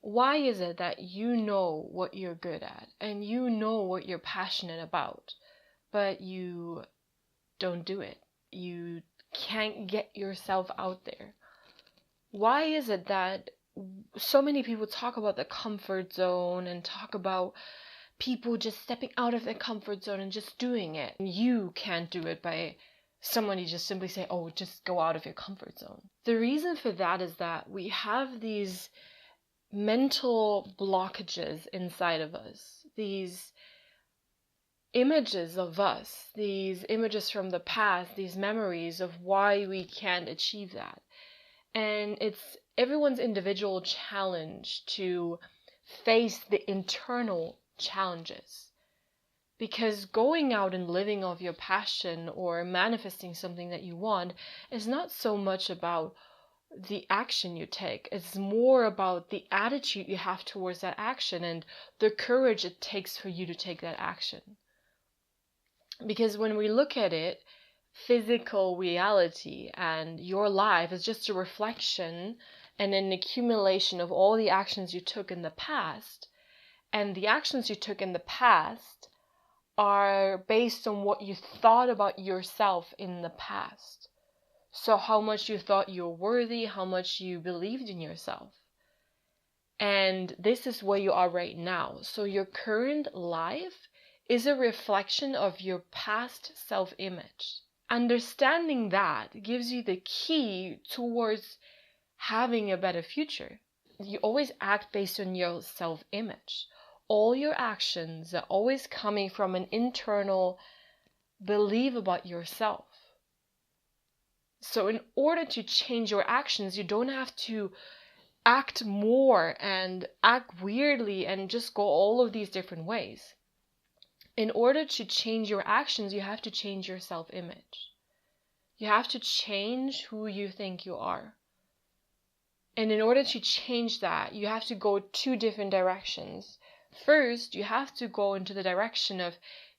Why is it that you know what you're good at and you know what you're passionate about, but you don't do it? You can't get yourself out there. Why is it that so many people talk about the comfort zone and talk about people just stepping out of their comfort zone and just doing it? And you can't do it by somebody just simply say, oh, just go out of your comfort zone. The reason for that is that we have these mental blockages inside of us, these images of us, these images from the past, these memories of why we can't achieve that. And it's everyone's individual challenge to face the internal challenges. Because going out and living off your passion or manifesting something that you want is not so much about the action you take. It's more about the attitude you have towards that action and the courage it takes for you to take that action. Because when we look at it, physical reality and your life is just a reflection and an accumulation of all the actions you took in the past. And the actions you took in the past are based on what you thought about yourself in the past. So how much you thought you were worthy, how much you believed in yourself. And this is where you are right now. So your current life is a reflection of your past self-image. Understanding that gives you the key towards having a better future. You always act based on your self-image. All your actions are always coming from an internal belief about yourself. So in order to change your actions, you don't have to act more and act weirdly and just go all of these different ways. In order to change your actions, you have to change your self-image. You have to change who you think you are. And in order to change that, you have to go two different directions. First, you have to go into the direction of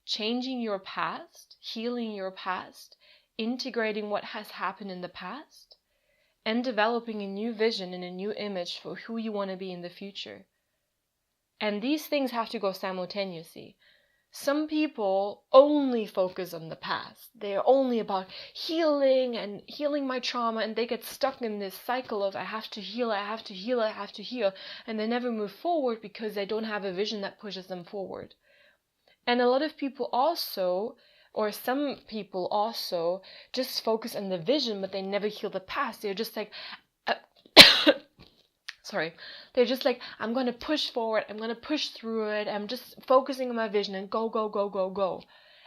changing your past, healing your past, integrating what has happened in the past, and developing a new vision and a new image for who you want to be in the future. And these things have to go simultaneously. Some people only focus on the past. They're only about healing and healing my trauma, and they get stuck in this cycle of I have to heal, I have to heal, I have to heal, and they never move forward because they don't have a vision that pushes them forward. And a lot of people also, or some people also, just focus on the vision, but they never heal the past. They're just like, they're just like, I'm going to push forward, I'm going to push through it, I'm just focusing on my vision and go, go, go, go, go.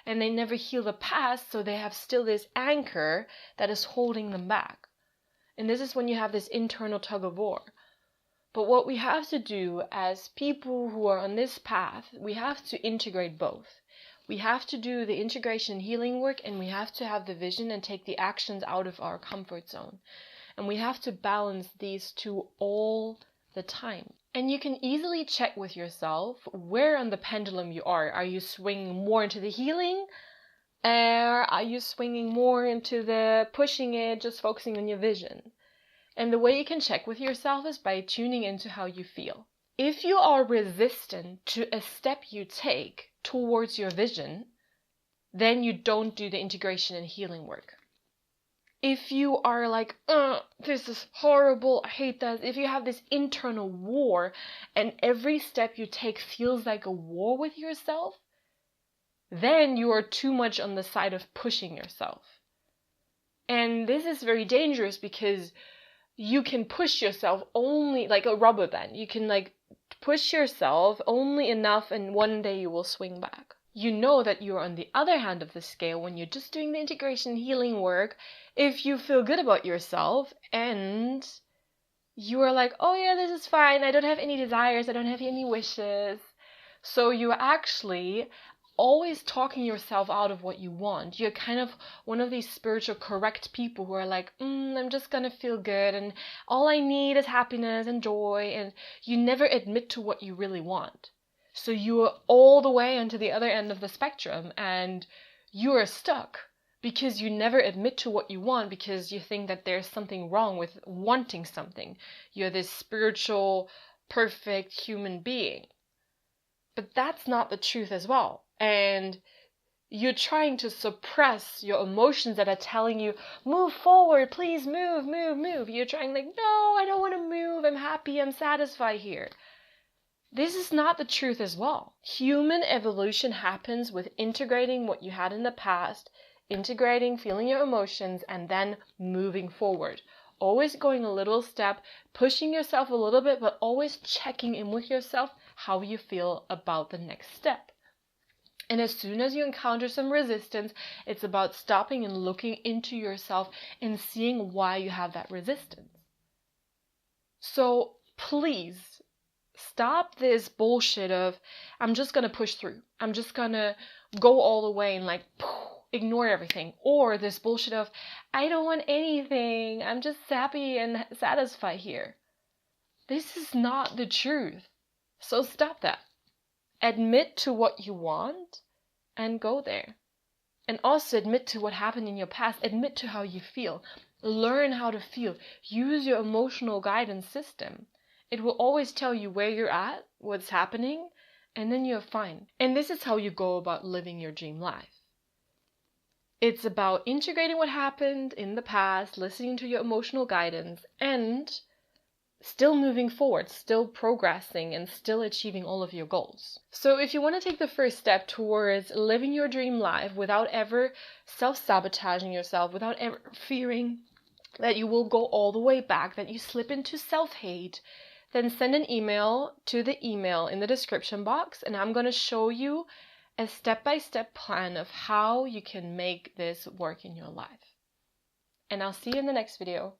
And they never heal the past, so they have still this anchor that is holding them back. And this is when you have this internal tug of war. But what we have to do as people who are on this path, we have to integrate both. We have to do the integration and healing work, and we have to have the vision and take the actions out of our comfort zone. And we have to balance these two all the time. And you can easily check with yourself where on the pendulum you are. Are you swinging more into the healing? Or are you swinging more into the pushing it, just focusing on your vision? And the way you can check with yourself is by tuning into how you feel. If you are resistant to a step you take towards your vision, then you don't do the integration and healing work. If you are like, this is horrible, I hate that. If you have this internal war and every step you take feels like a war with yourself, then you are too much on the side of pushing yourself. And this is very dangerous because you can push yourself only like a rubber band. You can like push yourself only enough and one day you will swing back. You know that you're on the other hand of the scale when you're just doing the integration healing work. If you feel good about yourself and you are like, oh yeah, this is fine. I don't have any desires. I don't have any wishes. So you're actually always talking yourself out of what you want. You're kind of one of these spiritual correct people who are like, I'm just gonna feel good and all I need is happiness and joy, and you never admit to what you really want. So you are all the way onto the other end of the spectrum and you are stuck because you never admit to what you want because you think that there's something wrong with wanting something. You're this spiritual perfect human being. But that's not the truth as well. And you're trying to suppress your emotions that are telling you, move forward, please move, move, move. You're trying like, no, I don't want to move. I'm happy. I'm satisfied here. This is not the truth as well. Human evolution happens with integrating what you had in the past, integrating, feeling your emotions, and then moving forward. Always going a little step, pushing yourself a little bit, but always checking in with yourself how you feel about the next step. And as soon as you encounter some resistance, it's about stopping and looking into yourself and seeing why you have that resistance. So please, stop this bullshit of, I'm just going to push through. I'm just going to go all the way and like ignore everything. Or this bullshit of, I don't want anything. I'm just happy and satisfied here. This is not the truth. So stop that. Admit to what you want and go there. And also admit to what happened in your past. Admit to how you feel. Learn how to feel. Use your emotional guidance system. It will always tell you where you're at, what's happening, and then you're fine. And this is how you go about living your dream life. It's about integrating what happened in the past, listening to your emotional guidance, and still moving forward, still progressing, and still achieving all of your goals. So if you want to take the first step towards living your dream life without ever self-sabotaging yourself, without ever fearing that you will go all the way back, that you slip into self-hate, then send an email to the email in the description box, and I'm going to show you a step-by-step plan of how you can make this work in your life. And I'll see you in the next video.